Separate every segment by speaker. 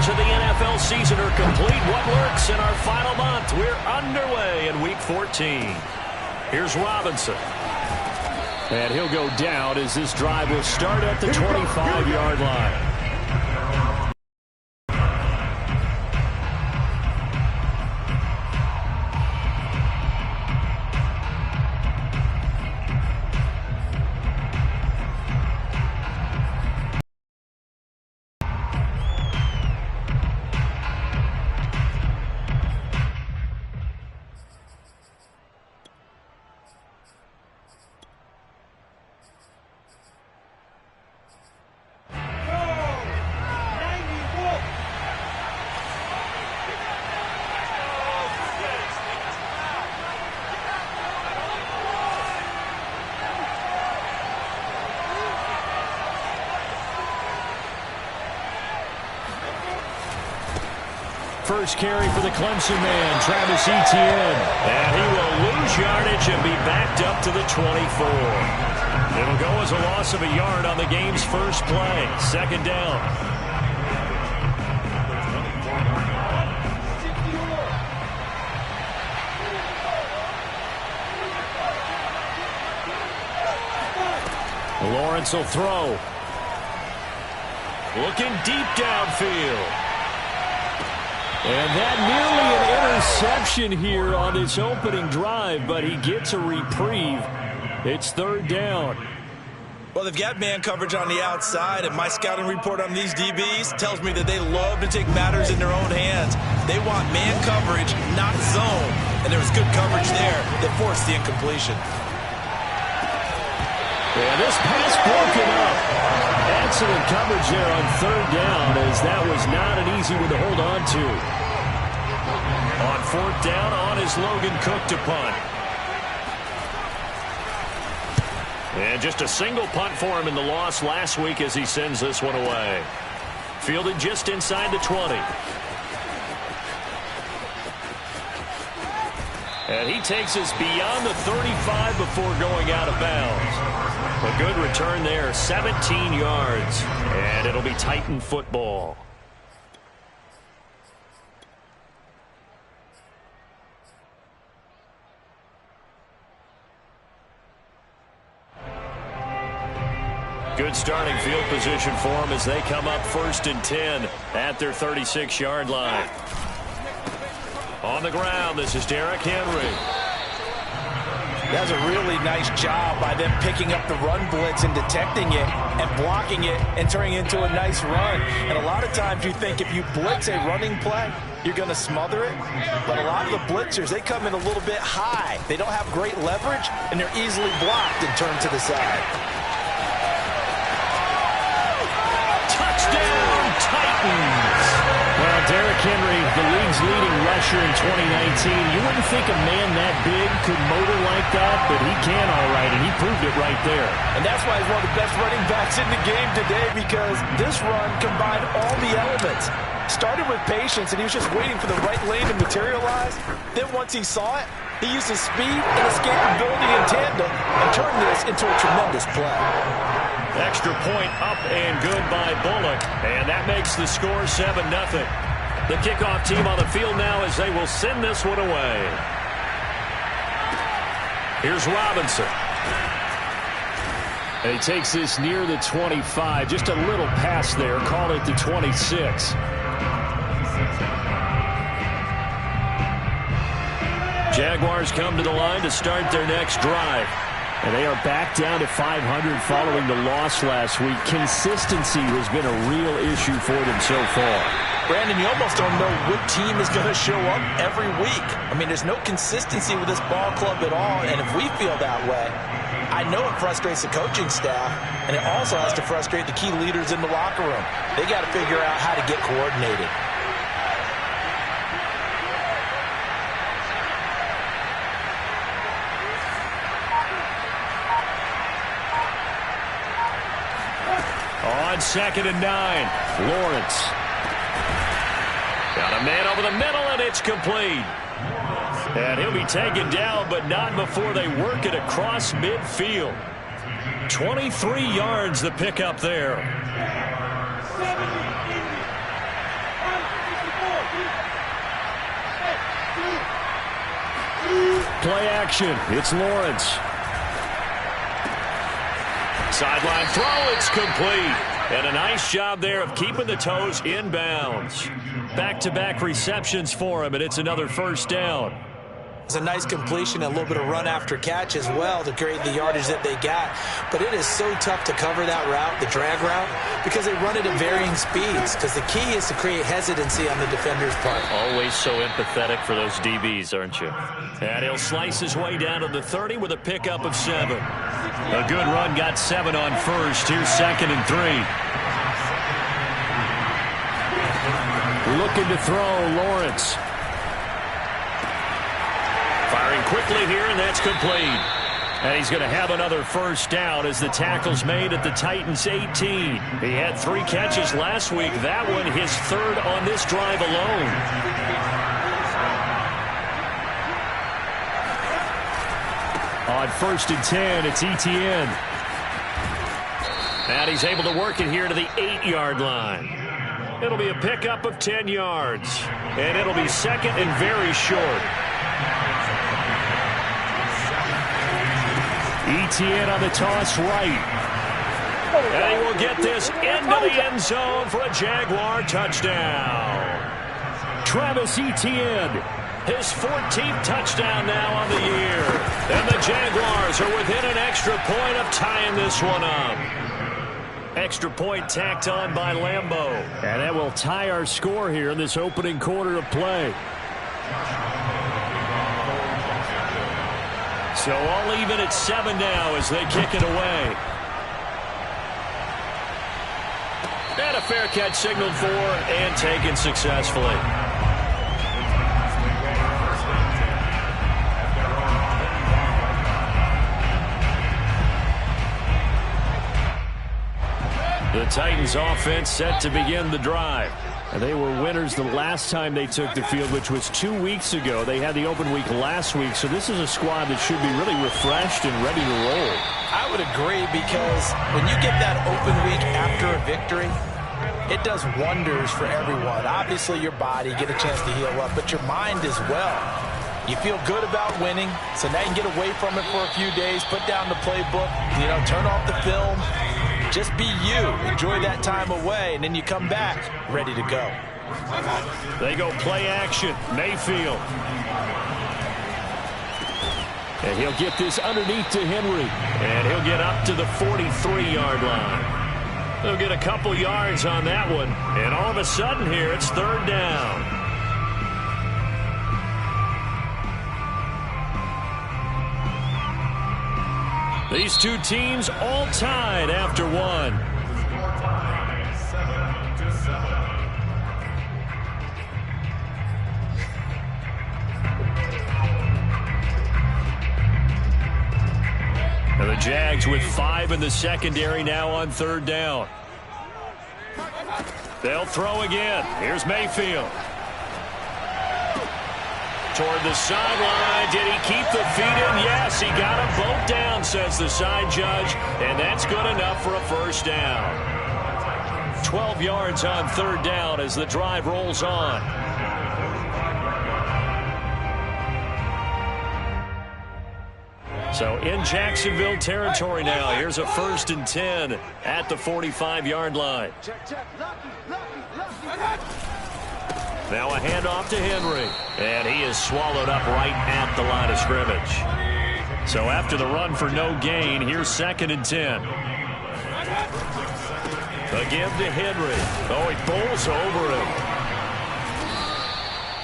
Speaker 1: of the NFL season are complete. What works in our final month? We're underway in Week 14. Here's Robinson. And he'll go down as this drive will start at the 25-yard line. First carry for the Clemson man, Travis Etienne. And he will lose yardage and be backed up to the 24. It'll go as a loss of a yard on the game's first play. Second down. Lawrence will throw. Looking deep downfield. And that nearly an interception here on this opening drive, but he gets a reprieve. It's third down.
Speaker 2: Well, they've got man coverage on the outside, and my scouting report on these DBs tells me that they love to take matters in their own hands. They want man coverage, not zone. And there was good coverage there that forced the incompletion.
Speaker 1: And this pass broken up. Excellent coverage there on third down, as that was not an easy one to hold on to. On fourth down, on is Logan Cook to punt. And just a single punt for him in the loss last week as he sends this one away. Fielded just inside the 20. And he takes us beyond the 35 before going out of bounds. A good return there, 17 yards. And it'll be Titan football. Good starting field position for them as they come up 1st and 10 at their 36-yard line. On the ground, this is Derrick Henry.
Speaker 2: That's a really nice job by them picking up the run blitz and detecting it and blocking it and turning it into a nice run. And a lot of times you think if you blitz a running play, you're going to smother it. But a lot of the blitzers, they come in a little bit high. They don't have great leverage, and they're easily blocked and turned to the side.
Speaker 1: Touchdown, Titans! Well, Derrick Henry, the league's leading rusher in 2019. You wouldn't think a man that big could motor like that, but he can all right, and he proved it right there.
Speaker 2: And that's why he's one of the best running backs in the game today, because this run combined all the elements. Started with patience, and he was just waiting for the right lane to materialize. Then once he saw it, he used his speed and escapability in tandem and turned this into a tremendous play.
Speaker 1: Extra point up and good by Bullock. And that makes the score 7-0. The kickoff team on the field now as they will send this one away. Here's Robinson. And he takes this near the 25. Just a little pass there. Call it the 26. Jaguars come to the line to start their next drive. And they are back down to 500 following the loss last week. Consistency has been a real issue for them so far.
Speaker 2: Brandon, you almost don't know what team is going to show up every week. I mean, there's no consistency with this ball club at all, and if we feel that way, I know it frustrates the coaching staff, and it also has to frustrate the key leaders in the locker room. They got to figure out how to get coordinated.
Speaker 1: On 2nd and 9, Lawrence. Got a man over the middle, and it's complete. And he'll be taken down, but not before they work it across midfield. 23 yards the pickup there. play action. It's Lawrence. Sideline throw, it's complete. And a nice job there of keeping the toes in bounds. Back-to-back receptions for him, and it's another first down.
Speaker 2: It's a nice completion, a little bit of run after catch as well to create the yardage that they got. But it is so tough to cover that route, the drag route, because they run it at varying speeds. Because the key is to create hesitancy on the defender's part.
Speaker 1: Always so empathetic for those DBs, aren't you? And he'll slice his way down to the 30 with a pickup of 7. A good run got 7 on first. Here's 2nd and 3. Looking to throw, Lawrence. Firing quickly here, and that's complete. And he's going to have another first down as the tackle's made at the Titans' 18. He had 3 catches last week. That one his 3rd on this drive alone. On 1st and 10, it's Etienne. And he's able to work it here to the 8-yard line. It'll be a pickup of 10 yards. And it'll be 2nd and very short. Etienne on the toss right. And he will get this into the end zone for a Jaguar touchdown. Travis Etienne, his 14th touchdown now on the year. And the Jaguars are within an extra point of tying this one up. Extra point tacked on by Lambeau. And that will tie our score here in this opening quarter of play. So all even at 7 now as they kick it away. And a fair catch signaled for and taken successfully. The Titans offense set to begin the drive. And they were winners the last time they took the field, which was 2 weeks ago. They had the open week last week, so this is a squad that should be really refreshed and ready to roll.
Speaker 2: I would agree, because when you get that open week after a victory, it does wonders for everyone. Obviously, your body, get a chance to heal up, but your mind as well. You feel good about winning, so now you can get away from it for a few days, put down the playbook, turn off the film. Just be you. Enjoy that time away, and then you come back ready to go.
Speaker 1: They go play action. Mayfield. And he'll get this underneath to Henry. And he'll get up to the 43-yard line. He'll get a couple yards on that one. And all of a sudden here, it's 3rd down. These two teams all tied after 1. And the Jags with 5 in the secondary now on 3rd down. They'll throw again. Here's Mayfield. Toward the sideline. Did he keep the feet in? Yes, he got them both down, says the side judge. And that's good enough for a first down. 12 yards on 3rd down as the drive rolls on. So in Jacksonville territory now. Here's a 1st and 10 at the 45-yard line. Now a handoff to Henry. And he is swallowed up right at the line of scrimmage. So after the run for no gain, here's 2nd and 10. The give to Henry. Oh, he bowls over him.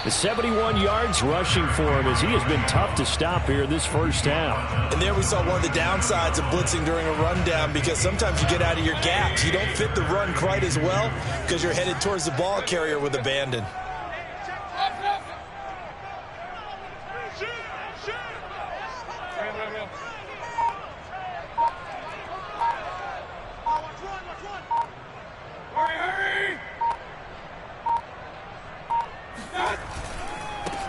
Speaker 1: The 71 yards rushing for him as he has been tough to stop here this first half.
Speaker 2: And there we saw one of the downsides of blitzing during a rundown, because sometimes you get out of your gaps. You don't fit the run quite as well because you're headed towards the ball carrier with abandon.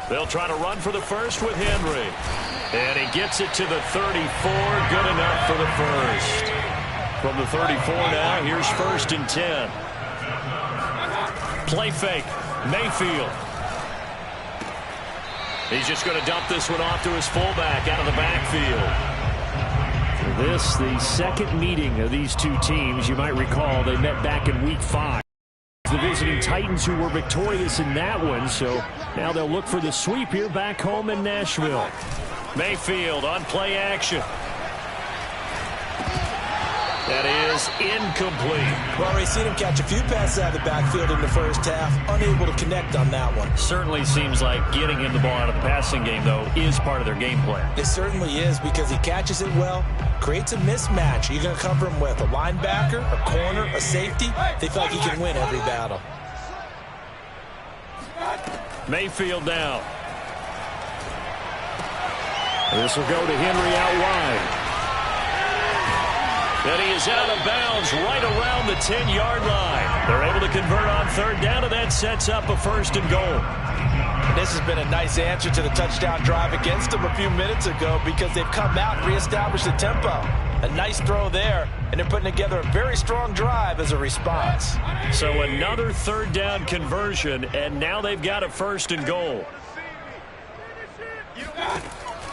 Speaker 1: They'll try to run for the first with Henry. And he gets it to the 34. Good enough for the first. From the 34 now, here's 1st and 10. Play fake. Mayfield. He's just going to dump this one off to his fullback out of the backfield. For this, the second meeting of these two teams. You might recall they met back in Week 5. The visiting Titans who were victorious in that one, so now they'll look for the sweep here back home in Nashville. Mayfield on play action. That is incomplete.
Speaker 2: Well, we've seen him catch a few passes out of the backfield in the first half, unable to connect on that one.
Speaker 1: Certainly seems like getting him the ball out of the passing game, though, is part of their game plan.
Speaker 2: It certainly is, because he catches it well, creates a mismatch. You're going to cover him with a linebacker, a corner, a safety. They feel like he can win every battle.
Speaker 1: Mayfield now. This will go to Henry out wide. And he is out of bounds right around the 10-yard line. They're able to convert on third down, and that sets up a first and goal.
Speaker 2: This has been a nice answer to the touchdown drive against them a few minutes ago, because they've come out and reestablished the tempo. A nice throw there, and they're putting together a very strong drive as a response.
Speaker 1: So another third down conversion, and now they've got a first and goal.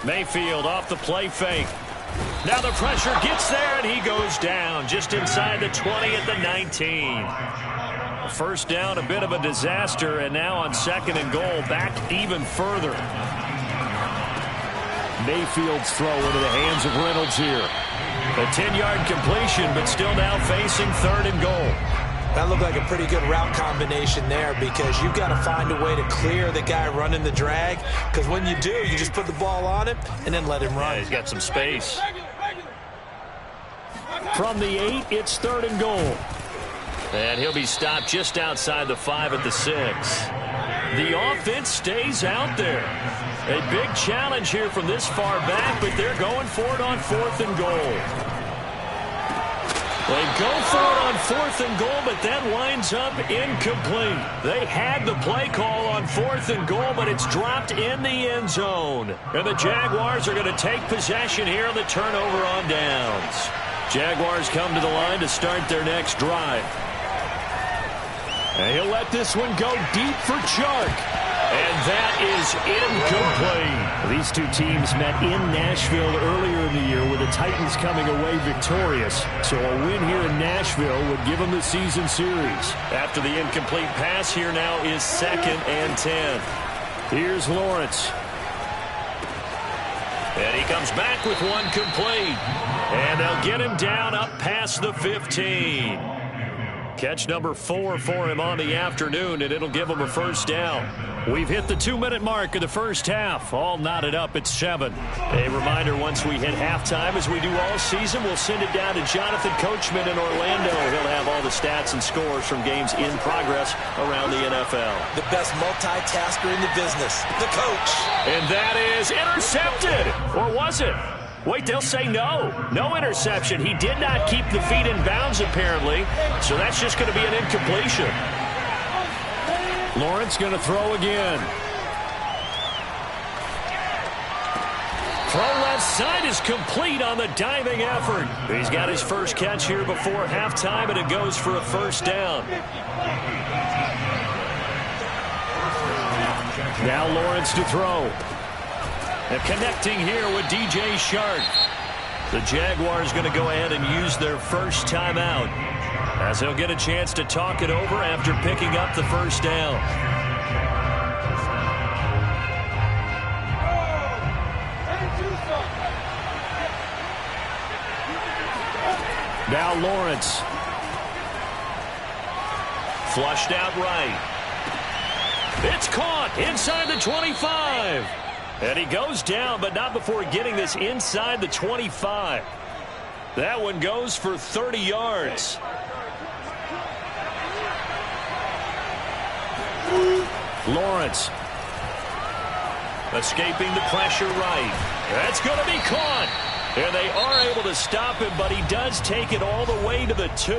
Speaker 1: Mayfield off the play fake. Now the pressure gets there, and he goes down just inside the 20 at the 19. First down, a bit of a disaster, and now on second and goal, back even further. Mayfield's throw into the hands of Reynolds here. A 10-yard completion, but still now facing third and goal.
Speaker 2: That looked like a pretty good route combination there, because you've got to find a way to clear the guy running the drag, because when you do, you just put the ball on him and then let him run.
Speaker 1: Yeah, he's got some space. From the 8, it's third and goal. And he'll be stopped just outside the 5 at the 6. The offense stays out there. A big challenge here from this far back, but they're going for it on fourth and goal. They go for it on fourth and goal, but that winds up incomplete. They had the play call on fourth and goal, but it's dropped in the end zone. And the Jaguars are going to take possession here on the turnover on downs. Jaguars come to the line to start their next drive. And he'll let this one go deep for Chark. And that is incomplete. These two teams met in Nashville earlier in the year, with the Titans coming away victorious. So a win here in Nashville would give them the season series. After the incomplete pass, here now is 2nd and 10. Here's Lawrence. And he comes back with one complete. And they'll get him down up past the 15. Catch number 4 for him on the afternoon, and it'll give him a first down. We've hit the 2-minute mark of the first half. All knotted up at 7. A reminder, once we hit halftime, as we do all season, we'll send it down to Jonathan Coachman in Orlando. He'll have all the stats and scores from games in progress around the NFL.
Speaker 2: The best multitasker in the business, the coach.
Speaker 1: And that is intercepted. Or was it? Wait, they'll say no. No interception. He did not keep the feet in bounds, apparently. So that's just going to be an incompletion. Lawrence going to throw again. Throw left side is complete on the diving effort. He's got his first catch here before halftime, and it goes for a first down. Now Lawrence to throw. And connecting here with DJ Chark. The Jaguars going to go ahead and use their first timeout, as he'll get a chance to talk it over after picking up the first down. Now Lawrence. Flushed out right. It's caught inside the 25. And he goes down, but not before getting this inside the 25. That one goes for 30 yards. Lawrence. Escaping the pressure right. That's going to be caught. And they are able to stop him, but he does take it all the way to the 2.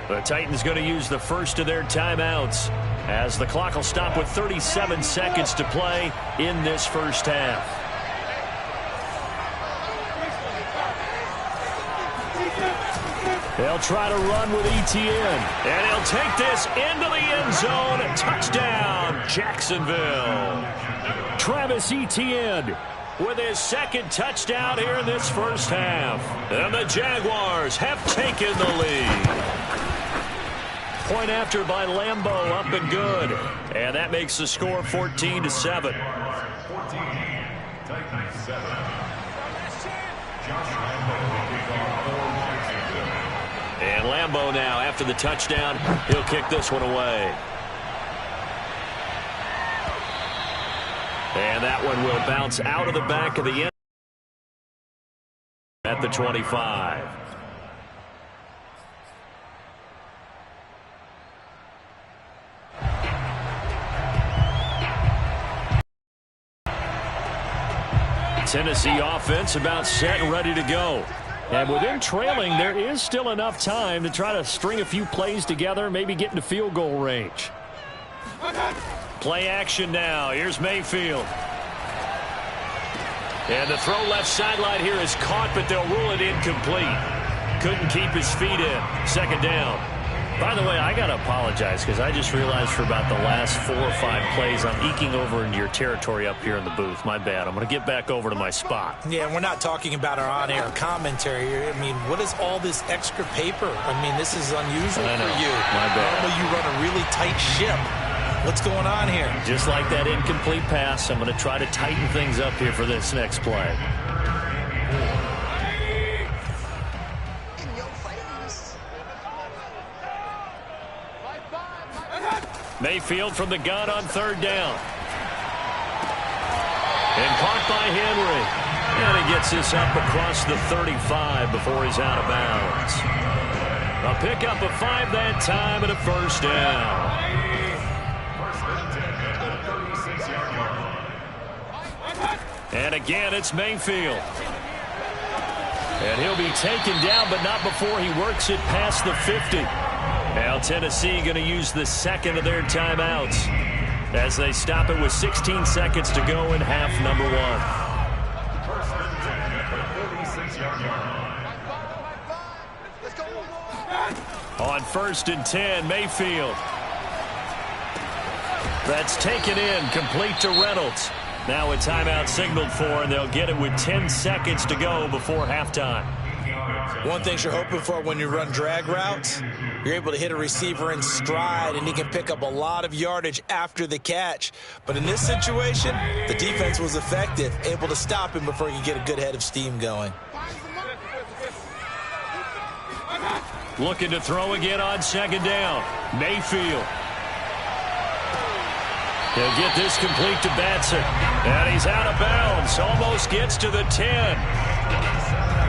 Speaker 1: The Titans going to use the first of their timeouts, as the clock will stop with 37 seconds to play in this first half. They'll try to run with Etienne, and he'll take this into the end zone. Touchdown, Jacksonville. Travis Etienne with his second touchdown here in this first half. And the Jaguars have taken the lead. Point after by Lambeau, up and good. And that makes the score 14-7. And Lambeau now, after the touchdown, he'll kick this one away. And that one will bounce out of the back of the end at the 25. Tennessee offense about set and ready to go. And with them trailing, there is still enough time to try to string a few plays together, maybe get into field goal range. Play action now. Here's Mayfield. And the throw left sideline here is caught, but they'll rule it incomplete. Couldn't keep his feet in. Second down. By the way, I got to apologize because I just realized for about the last 4 or 5 plays I'm eking over into your territory up here in the booth. My bad. I'm going to get back over to my spot.
Speaker 2: Yeah, we're not talking about our on-air commentary. I mean, what is all this extra paper? I mean, this is unusual for you.
Speaker 1: My bad.
Speaker 2: Normally you run a really tight ship. What's going on here?
Speaker 1: Just like that incomplete pass, I'm going to try to tighten things up here for this next play. Mayfield from the gun on third down. And caught by Henry. And he gets this up across the 35 before he's out of bounds. A pickup of 5 that time and a first down. And again, it's Mayfield. And he'll be taken down, but not before he works it past the 50. Now Tennessee going to use the second of their timeouts as they stop it with 16 seconds to go in half number 1. On 1st and 10, Mayfield. That's taken in, complete to Reynolds. Now a timeout signaled for, and they'll get it with 10 seconds to go before halftime.
Speaker 2: One thing you're hoping for when you run drag routes, you're able to hit a receiver in stride, and he can pick up a lot of yardage after the catch. But in this situation, the defense was effective, able to stop him before he could get a good head of steam going.
Speaker 1: Looking to throw again on second down. Mayfield. He'll get this complete to Batson. And he's out of bounds. Almost gets to the 10.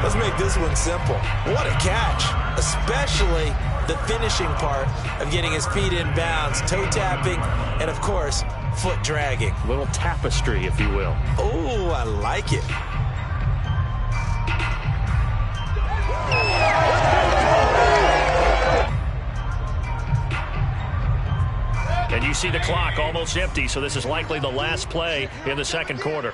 Speaker 2: Let's make this one simple. What a catch, especially the finishing part of getting his feet in bounds, toe tapping, and, of course, foot dragging.
Speaker 1: A little tapestry, if you will.
Speaker 2: Oh, I like it.
Speaker 1: And you see the clock almost empty, so this is likely the last play in the second quarter.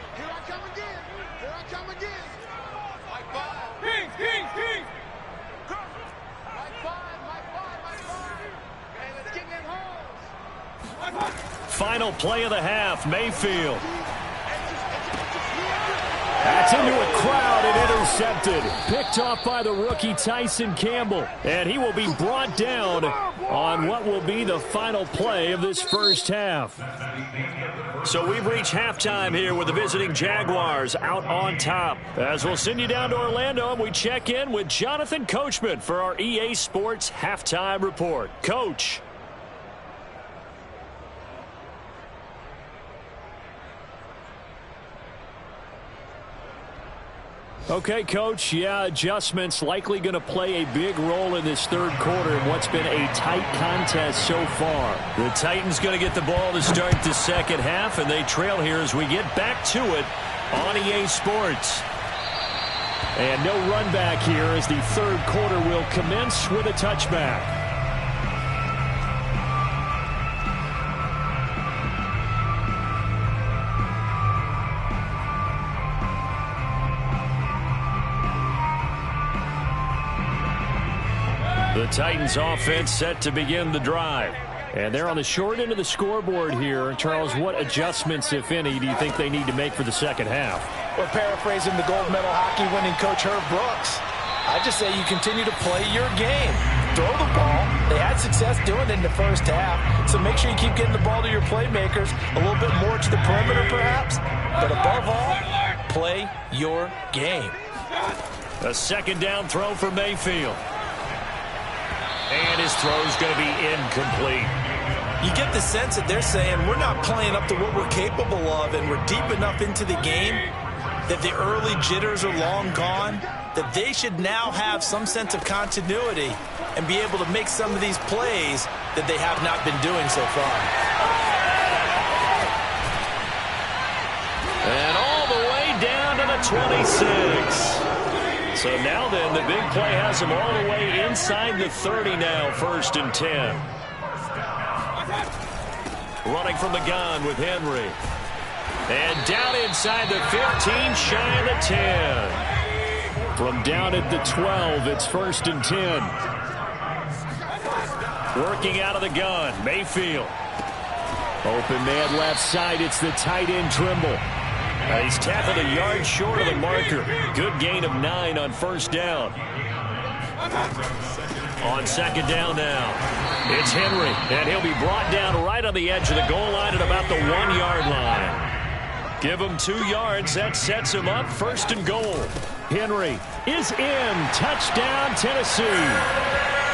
Speaker 1: Final play of the half, Mayfield. That's into a crowd and intercepted. Picked off by the rookie Tyson Campbell. And he will be brought down on what will be the final play of this first half. So we've reached halftime here with the visiting Jaguars out on top. As we'll send you down to Orlando and we check in with Jonathan Coachman for our EA Sports Halftime Report. Coach. Okay, Coach, yeah, adjustments likely going to play a big role in this third quarter in what's been a tight contest so far. The Titans going to get the ball to start the second half, and they trail here as we get back to it on EA Sports. And no run back here as the third quarter will commence with a touchback. The Titans offense set to begin the drive. And they're on the short end of the scoreboard here. Charles, what adjustments, if any, do you think they need to make for the second half?
Speaker 2: Well, paraphrasing the gold medal hockey winning coach Herb Brooks, I just say you continue to play your game. Throw the ball. They had success doing it in the first half, so make sure you keep getting the ball to your playmakers, a little bit more to the perimeter perhaps, but above all, play your game.
Speaker 1: A second down throw for Mayfield. And his throw's going to be incomplete.
Speaker 2: You get the sense that they're saying we're not playing up to what we're capable of, and we're deep enough into the game that the early jitters are long gone, that they should now have some sense of continuity and be able to make some of these plays that they have not been doing so far.
Speaker 1: And all the way down to the 26. So now then, the big play has them all the way inside the 30 now, 1st and 10. Running from the gun with Henry. And down inside the 15, shy of the 10. From down at the 12, it's 1st and 10. Working out of the gun, Mayfield. Open man left side, it's the tight end Trimble. He's tackled a yard short of the marker. Good gain of 9 on 1st down. On 2nd down now, it's Henry, and he'll be brought down right on the edge of the goal line at about the 1-yard line. Give him 2 yards. That sets him up 1st and goal. Henry is in. Touchdown, Tennessee.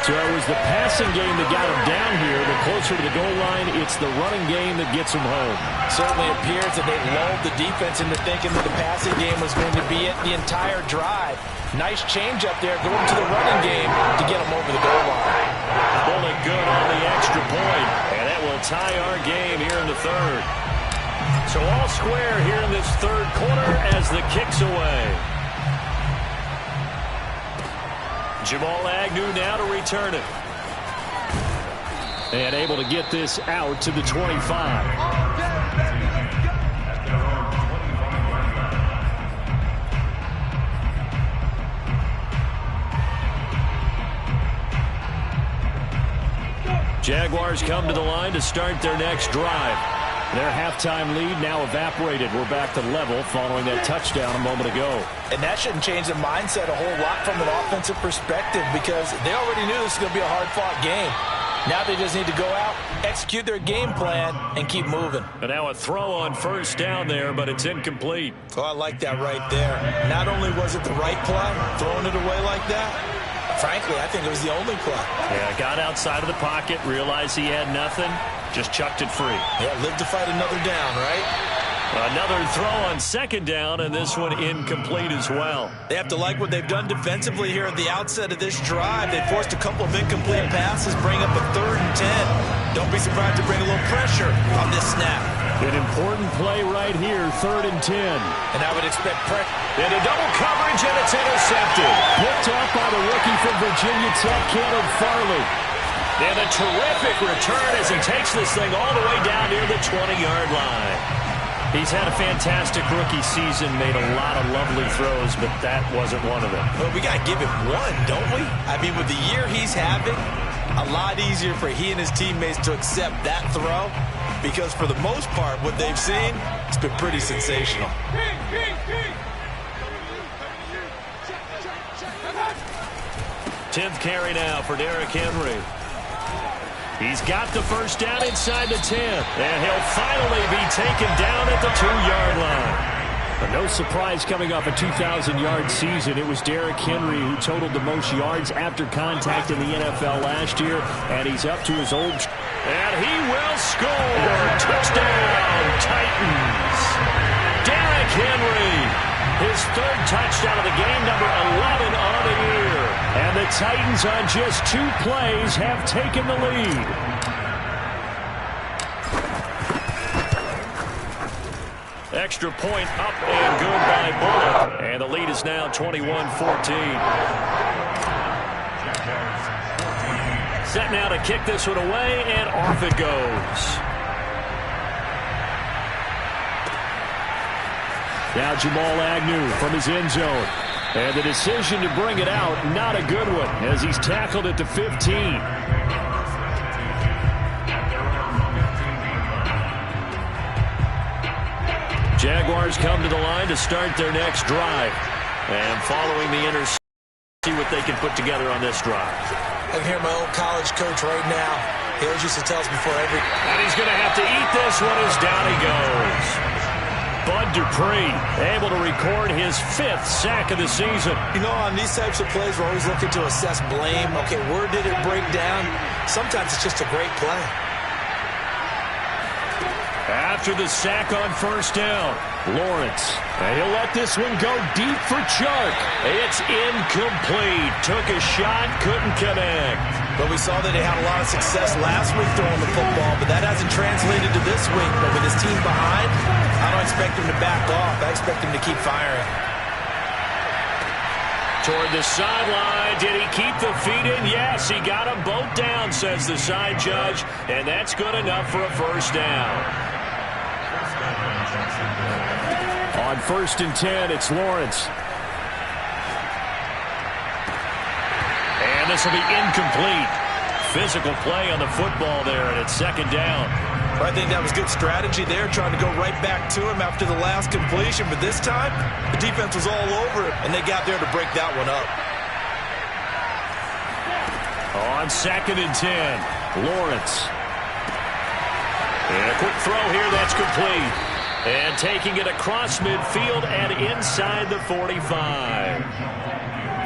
Speaker 1: So it was the passing game that got him down here. The closer to the goal line, it's the running game that gets him home.
Speaker 2: Certainly appears that they lulled the defense into thinking that the passing game was going to be it the entire drive. Nice change up there going to the running game to get him over the goal line.
Speaker 1: Bullet good on the extra point, and that will tie our game here in the 3rd. So all square here in this 3rd quarter as the kick's away. Jamal Agnew now to return it. And able to get this out to the 25. Jaguars come to the line to start their next drive. Their halftime lead now evaporated. We're back to level following that touchdown a moment ago.
Speaker 2: And that shouldn't change the mindset a whole lot from an offensive perspective because they already knew this was going to be a hard-fought game. Now they just need to go out, execute their game plan, and keep moving.
Speaker 1: And now a throw on 1st down there, but it's incomplete.
Speaker 2: Oh, I like that right there. Not only was it the right play, throwing it away like that, frankly, I think it was the only play.
Speaker 1: Yeah, got outside of the pocket, realized he had nothing, just chucked it free.
Speaker 2: Yeah, live to fight another down, right?
Speaker 1: Another throw on 2nd down, and this one incomplete as well.
Speaker 2: They have to like what they've done defensively here at the outset of this drive. They forced a couple of incomplete passes, bring up a 3rd and 10. Don't be surprised to bring a little pressure on this snap.
Speaker 1: An important play right here, 3rd and 10.
Speaker 2: And I would expect pressure.
Speaker 1: And a double coverage, and it's intercepted. Picked off by the rookie from Virginia Tech, Caleb Farley. And a terrific return as he takes this thing all the way down near the 20-yard line. He's had a fantastic rookie season, made a lot of lovely throws, but that wasn't one of them.
Speaker 2: Well, we got to give him one, don't we? I mean, with the year he's having, a lot easier for he and his teammates to accept that throw because for the most part, what they've seen, it's been pretty sensational.
Speaker 1: 10th carry now for Derrick Henry. He's got the 1st down inside the 10. And he'll finally be taken down at the 2-yard line. But no surprise coming off a 2,000-yard season. It was Derrick Henry who totaled the most yards after contact in the NFL last year. And he's up to his old... And he will score! Touchdown, Titans! Derrick Henry! His 3rd touchdown of the game, number 11 on the year. And the Titans on just 2 plays have taken the lead. Extra point up and good by Bullock. And the lead is now 21-14. Set now to kick this one away, and off it goes. Now Jamal Agnew from his end zone. And the decision to bring it out, not a good one, as he's tackled at the 15. Jaguars come to the line to start their next drive. And following the interception, see what they can put together on this drive.
Speaker 2: I can hear my old college coach right now. He always used to tell us before every...
Speaker 1: And he's going to have to eat this one as down he goes. Bud Dupree able to record his 5th sack of the season.
Speaker 2: You know, on these types of plays, we're always looking to assess blame. Okay, where did it break down? Sometimes it's just a great play.
Speaker 1: After the sack on first down, Lawrence. And he'll let this one go deep for Chark. It's incomplete. Took a shot, couldn't connect.
Speaker 2: But we saw that he had a lot of success last week throwing the football, but that hasn't translated to this week. But with his team behind, I don't expect him to back off. I expect him to keep firing.
Speaker 1: Toward the sideline. Did he keep the feet in? Yes, he got them both down, says the side judge. And that's good enough for a first down. On 1st and 10, it's Lawrence. And this will be incomplete. Physical play on the football there, and it's 2nd down.
Speaker 2: I think that was good strategy there, trying to go right back to him after the last completion. But this time, the defense was all over him, and they got there to break that one up.
Speaker 1: On 2nd and 10, Lawrence. And a quick throw here, that's complete. And taking it across midfield and inside the 45.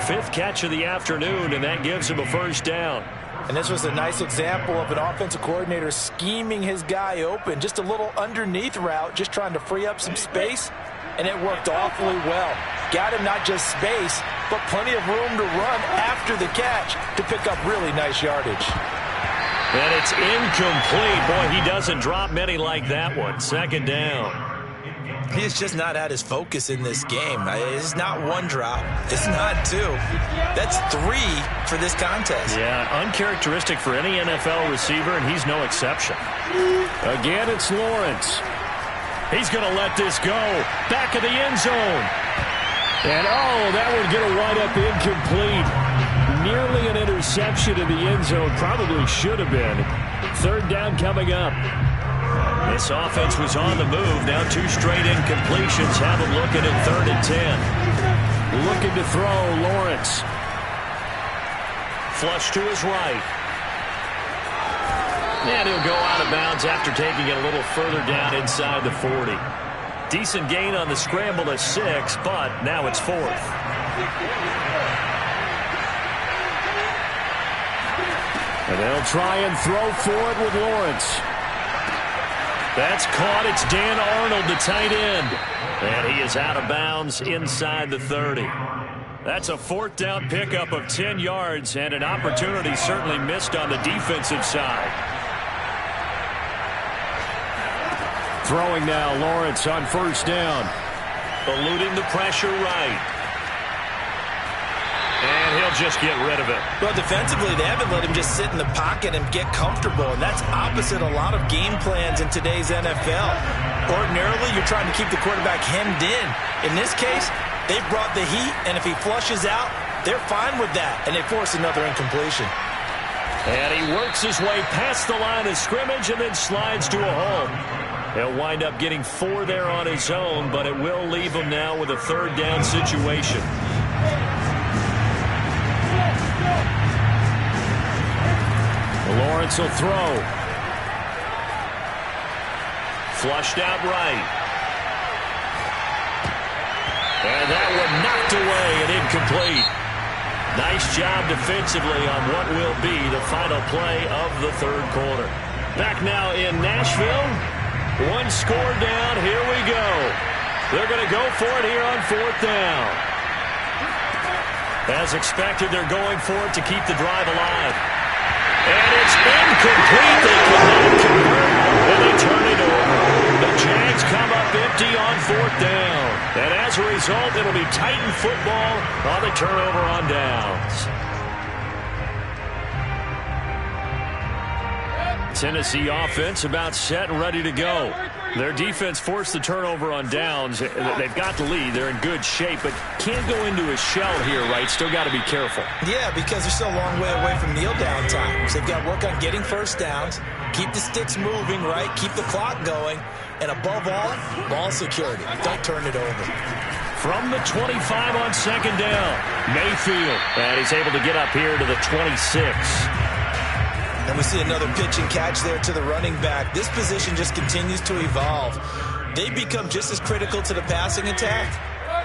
Speaker 1: 5th catch of the afternoon, and that gives him a first down.
Speaker 2: And this was a nice example of an offensive coordinator scheming his guy open. Just a little underneath route, just trying to free up some space, and it worked awfully well. Got him not just space, but plenty of room to run after the catch to pick up really nice yardage.
Speaker 1: And it's incomplete. Boy, he doesn't drop many like that one. 2nd down.
Speaker 2: He is just not at his focus in this game. It's not one drop. It's not 2. That's 3 for this contest.
Speaker 1: Yeah, uncharacteristic for any NFL receiver, and he's no exception. Again, it's Lawrence. He's going to let this go. Back of the end zone. And, oh, that one going to wind up incomplete. Nearly an interception in the end zone. Probably should have been. 3rd down coming up. This offense was on the move. Now 2 straight incompletions have them looking at 3rd and 10. Looking to throw, Lawrence. Flush to his right. And he'll go out of bounds after taking it a little further down inside the 40. Decent gain on the scramble to 6, but now it's 4th. And they'll try and throw for it with Lawrence. That's caught. It's Dan Arnold, the tight end. And he is out of bounds inside the 30. That's a 4th down pickup of 10 yards and an opportunity certainly missed on the defensive side. Throwing now, Lawrence on 1st down. Eluding the pressure right. And he'll just get rid of it.
Speaker 2: Well, defensively, they haven't let him just sit in the pocket and get comfortable, and that's opposite a lot of game plans in today's NFL. Ordinarily, you're trying to keep the quarterback hemmed in. In this case, they've brought the heat, and if he flushes out, they're fine with that, and they force another incompletion.
Speaker 1: And he works his way past the line of scrimmage and then slides to a hole. He'll wind up getting 4 there on his own, but it will leave him now with a 3rd down situation. Lawrence will throw. Flushed out right. And that one knocked away and incomplete. Nice job defensively on what will be the final play of the 3rd quarter. Back now in Nashville. 1 score down. Here we go. They're going to go for it here on 4th down. As expected, they're going for it to keep the drive alive. And it's incomplete. They cannot convert, and they turn it over. The Jags come up empty on 4th down. And as a result, it'll be Titan football on the turnover on downs. Tennessee offense about set and ready to go. Their defense forced the turnover on downs. They've got the lead. They're in good shape, but can't go into a shell here, right? Still got to be careful.
Speaker 2: Yeah, because they're still a long way away from kneel down times. They've got to work on getting first downs, keep the sticks moving, right? Keep the clock going. And above all, ball security. Don't turn it over.
Speaker 1: From the 25 on second down, Mayfield. And he's able to get up here to the 26.
Speaker 2: And we see another pitch and catch there to the running back. This position just continues to evolve. They become just as critical to the passing attack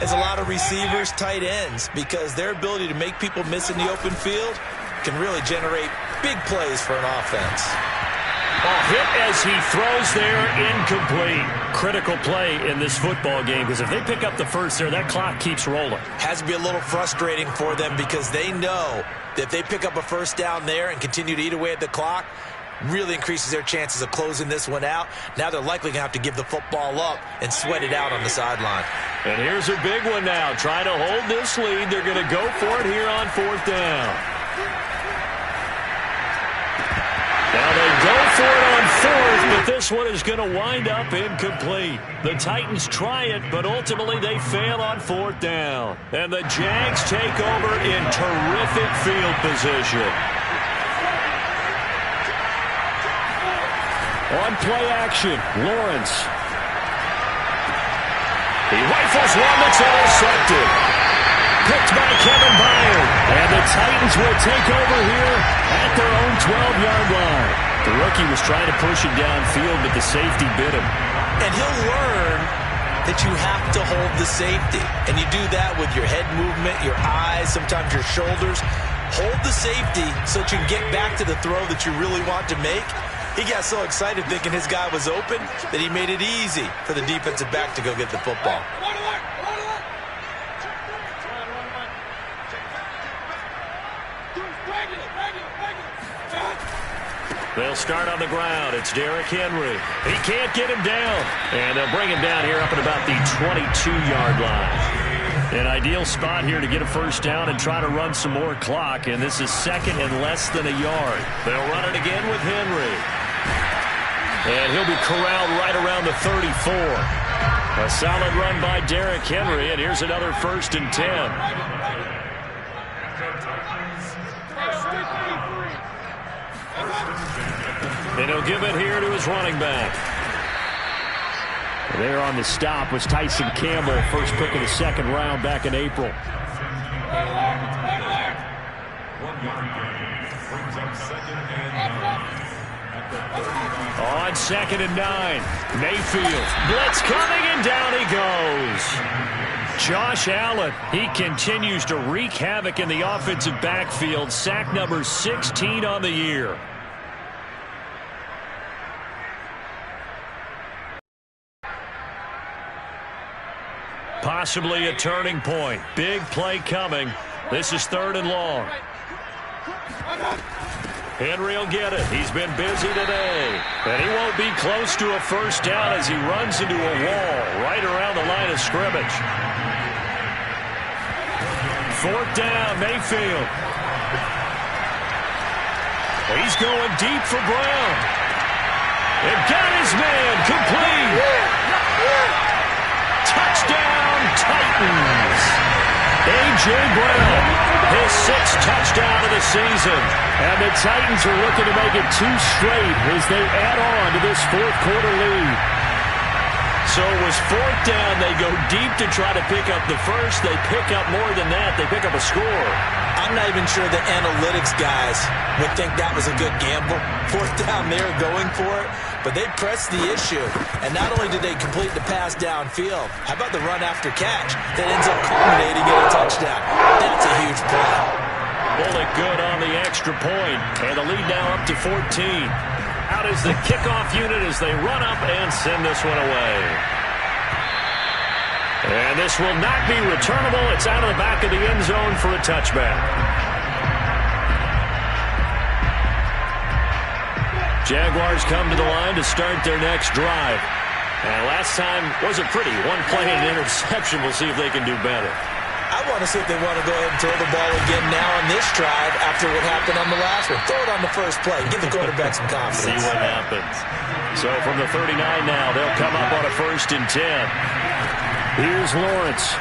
Speaker 2: as a lot of receivers, tight ends, because their ability to make people miss in the open field can really generate big plays for an offense.
Speaker 1: Ball hit as he throws there, incomplete. Critical play in this football game, because if they pick up the first there, that clock keeps rolling.
Speaker 2: Has to be a little frustrating for them because they know that if they pick up a first down there and continue to eat away at the clock, really increases their chances of closing this one out. Now they're likely going to have to give the football up and sweat it out on the sideline.
Speaker 1: And here's a big one now. Trying to hold this lead. They're going to go for it here on fourth down. Now they go for it on fourth, but this one is going to wind up incomplete. The Titans try it, but ultimately they fail on fourth down. And the Jags take over in terrific field position. On play action, Lawrence. He rifles one that's intercepted. Picked by Kevin Byard. And the Titans will take over here at their own 12-yard line. The rookie was trying to push it downfield, but the safety bit him.
Speaker 2: And he'll learn that you have to hold the safety. And you do that with your head movement, your eyes, sometimes your shoulders. Hold the safety so that you can get back to the throw that you really want to make. He got so excited thinking his guy was open that he made it easy for the defensive back to go get the football.
Speaker 1: They'll start on the ground. It's Derrick Henry. He can't get him down. And they'll bring him down here up at about the 22-yard line. An ideal spot here to get a first down and try to run some more clock. And this is second and less than a yard. They'll run it again with Henry. And he'll be corralled right around the 34. A solid run by Derrick Henry. And here's another 1st and 10. And he'll give it here to his running back. There on the stop was Tyson Campbell, first pick of the second round back in April. On 2nd and 9, Mayfield. Blitz coming, and down he goes. Josh Allen, he continues to wreak havoc in the offensive backfield. Sack number 16 on the year. Possibly a turning point. Big play coming. This is 3rd and long. Henry will get it. He's been busy today. And he won't be close to a first down as he runs into a wall right around the line of scrimmage. 4th down, Mayfield. He's going deep for Brown. And got his man complete. Touchdown, Titans. A.J. Brown, his 6th touchdown of the season. And the Titans are looking to make it 2 straight as they add on to this 4th quarter lead. So it was 4th down. They go deep to try to pick up the first. They pick up more than that. They pick up a score.
Speaker 2: I'm not even sure the analytics guys would think that was a good gamble. 4th down there going for it. But they pressed the issue. And not only did they complete the pass downfield, how about the run after catch that ends up culminating in a touchdown? That's a huge play.
Speaker 1: Bullet good on the extra point. And the lead now up to 14. Out is the kickoff unit as they run up and send this one away. And this will not be returnable. It's out of the back of the end zone for a touchback. Jaguars come to the line to start their next drive. And last time wasn't pretty. One play and an interception. We'll see if they can do better.
Speaker 2: I want to see if they want to go ahead and throw the ball again now on this drive after what happened on the last one. Throw it on the first play. Give the quarterback some confidence.
Speaker 1: See what happens. So from the 39 now, they'll come up on a 1st and 10. Here's Lawrence.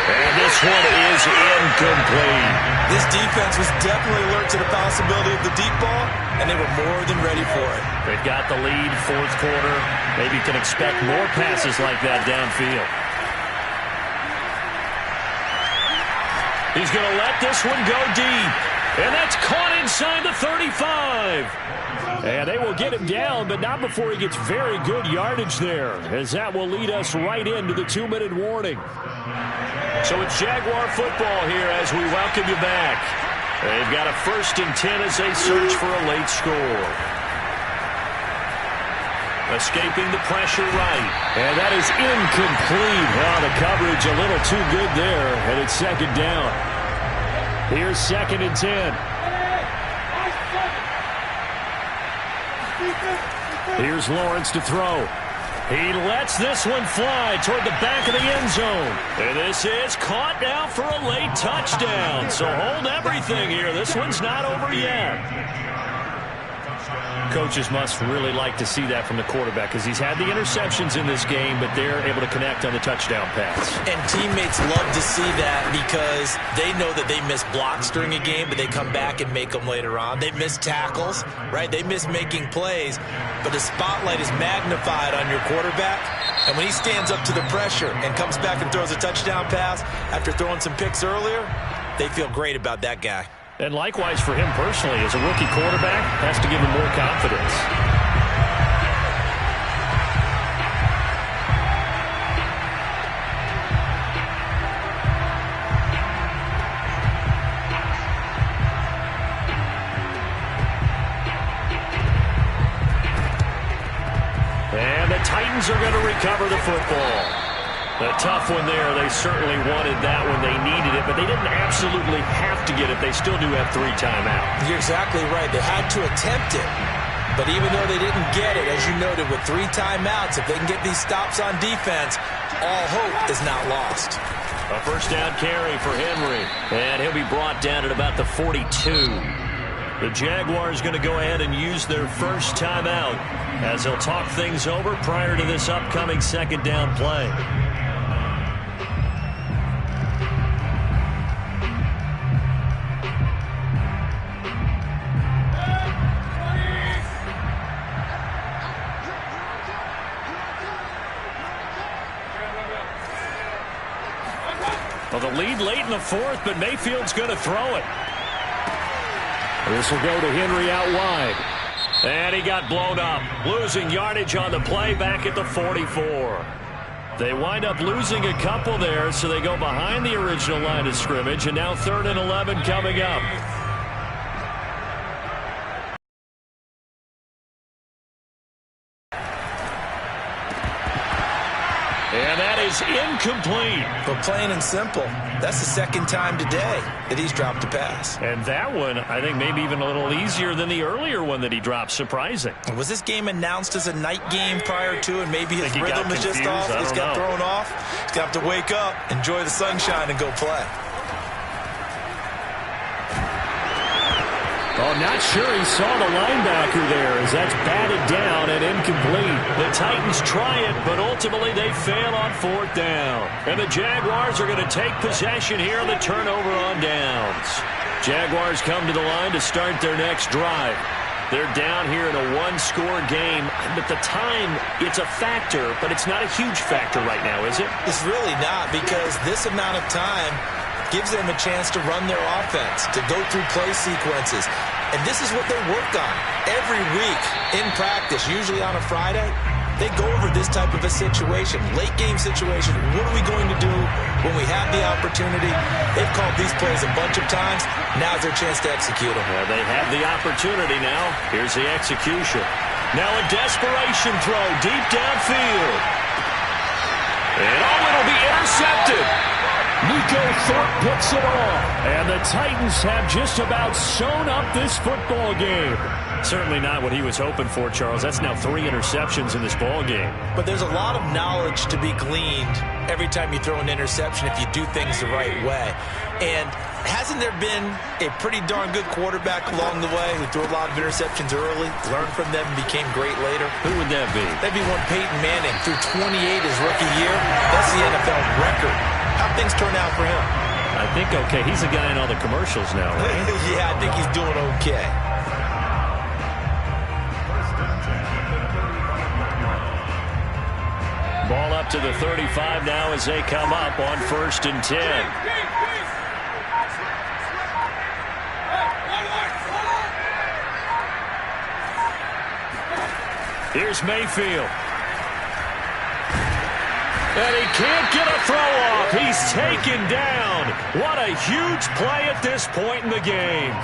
Speaker 1: And this one is incomplete.
Speaker 2: This defense was definitely alert to the possibility of the deep ball, and they were more than ready for it.
Speaker 1: They've got the lead, fourth quarter. Maybe can expect more passes like that downfield. He's going to let this one go deep. And that's caught inside the 35. And they will get him down, but not before he gets very good yardage there, as that will lead us right into the 2-minute warning. So it's Jaguar football here as we welcome you back. They've got a 1st and 10 as they search for a late score. Escaping the pressure right. And that is incomplete. Well, the coverage a little too good there, and it's 2nd down. Here's 2nd and 10. Here's Lawrence to throw. He lets this one fly toward the back of the end zone. And this is caught now for a late touchdown. So hold everything here. This one's not over yet. Coaches must really like to see that from the quarterback because he's had the interceptions in this game, but they're able to connect on the touchdown pass.
Speaker 2: And teammates love to see that because they know that they miss blocks during a game, but they come back and make them later on. They miss tackles, right? They miss making plays, but the spotlight is magnified on your quarterback. And when he stands up to the pressure and comes back and throws a touchdown pass after throwing some picks earlier, they feel great about that guy.
Speaker 1: And likewise for him personally, as a rookie quarterback, has to give him more confidence. And the Titans are going to recover the football. A tough one there. They certainly wanted that when they needed it, but they didn't absolutely have to get it. They still do have 3 timeouts.
Speaker 2: You're exactly right. They had to attempt it. But even though they didn't get it, as you noted, with 3 timeouts, if they can get these stops on defense, all hope is not lost.
Speaker 1: A 1st down carry for Henry. And he'll be brought down at about the 42. The Jaguars going to go ahead and use their 1st timeout as they'll talk things over prior to this upcoming 2nd down play. Well, the lead late in the 4th, but Mayfield's going to throw it. This will go to Henry out wide. And he got blown up. Losing yardage on the play back at the 44. They wind up losing a couple there, so they go behind the original line of scrimmage, and now 3rd and 11 coming up. And that is incomplete.
Speaker 2: But plain and simple, that's the 2nd time today that he's dropped a pass.
Speaker 1: And that one, I think, maybe even a little easier than the earlier one that he dropped. Surprising.
Speaker 2: Was this game announced as a night game prior to, and maybe his rhythm is just off? He's got thrown off. He's got to wake up, enjoy the sunshine, and go play.
Speaker 1: Oh, not sure he saw the linebacker there as that's batted down and incomplete. The Titans try it, but ultimately they fail on 4th down. And the Jaguars are going to take possession here on the turnover on downs. Jaguars come to the line to start their next drive. They're down here in a 1-score game, but the time, it's a factor, but it's not a huge factor right now, is it?
Speaker 2: It's really not, because this amount of time gives them a chance to run their offense, to go through play sequences. And this is what they work on every week in practice, usually on a Friday. They go over this type of a situation, late game situation. What are we going to do when we have the opportunity? They've called these plays a bunch of times. Now's their chance to execute them.
Speaker 1: Well, they have the opportunity now. Here's the execution. Now a desperation throw deep downfield. And it'll be intercepted. Nico Thorpe puts it off. And the Titans have just about sewn up this football game. Certainly not what he was hoping for, Charles. That's now 3 interceptions in this ball game.
Speaker 2: But there's a lot of knowledge to be gleaned every time you throw an interception if you do things the right way. And hasn't there been a pretty darn good quarterback along the way who threw a lot of interceptions early, learned from them, and became great later?
Speaker 1: Who would that be?
Speaker 2: That'd be one Peyton Manning threw 28 his rookie year. That's the NFL record. How'd things turn out for him?
Speaker 1: I think okay. He's a guy in all the commercials now, right?
Speaker 2: Yeah, I think he's doing okay.
Speaker 1: Ball up to the 35 now as they come up on 1st and 10. Here's Mayfield. And he can't get a throw off. He's taken down. What a huge play at this point in the game.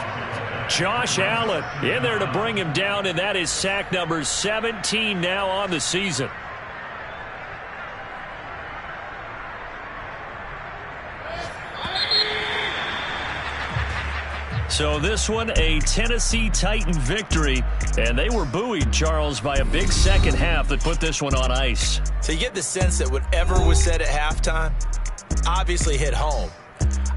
Speaker 1: Josh Allen in there to bring him down, and that is sack number 17 now on the season. So this one, a Tennessee Titan victory, and they were buoyed, Charles, by a big second half that put this one on ice.
Speaker 2: So you get the sense that whatever was said at halftime obviously hit home.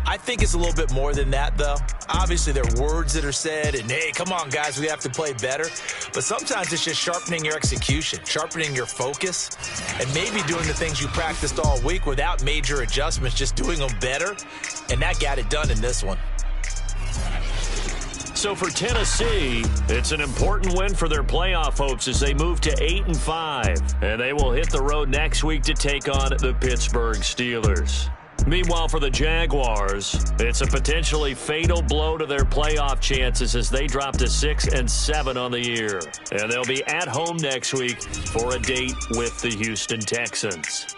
Speaker 2: I think it's a little bit more than that, though. Obviously, there are words that are said, and, hey, come on, guys, we have to play better. But sometimes it's just sharpening your execution, sharpening your focus, and maybe doing the things you practiced all week without major adjustments, just doing them better, and that got it done in this one.
Speaker 1: So for Tennessee, it's an important win for their playoff hopes as they move to 8-5. And they will hit the road next week to take on the Pittsburgh Steelers. Meanwhile, for the Jaguars, it's a potentially fatal blow to their playoff chances as they drop to 6-7 on the year. And they'll be at home next week for a date with the Houston Texans.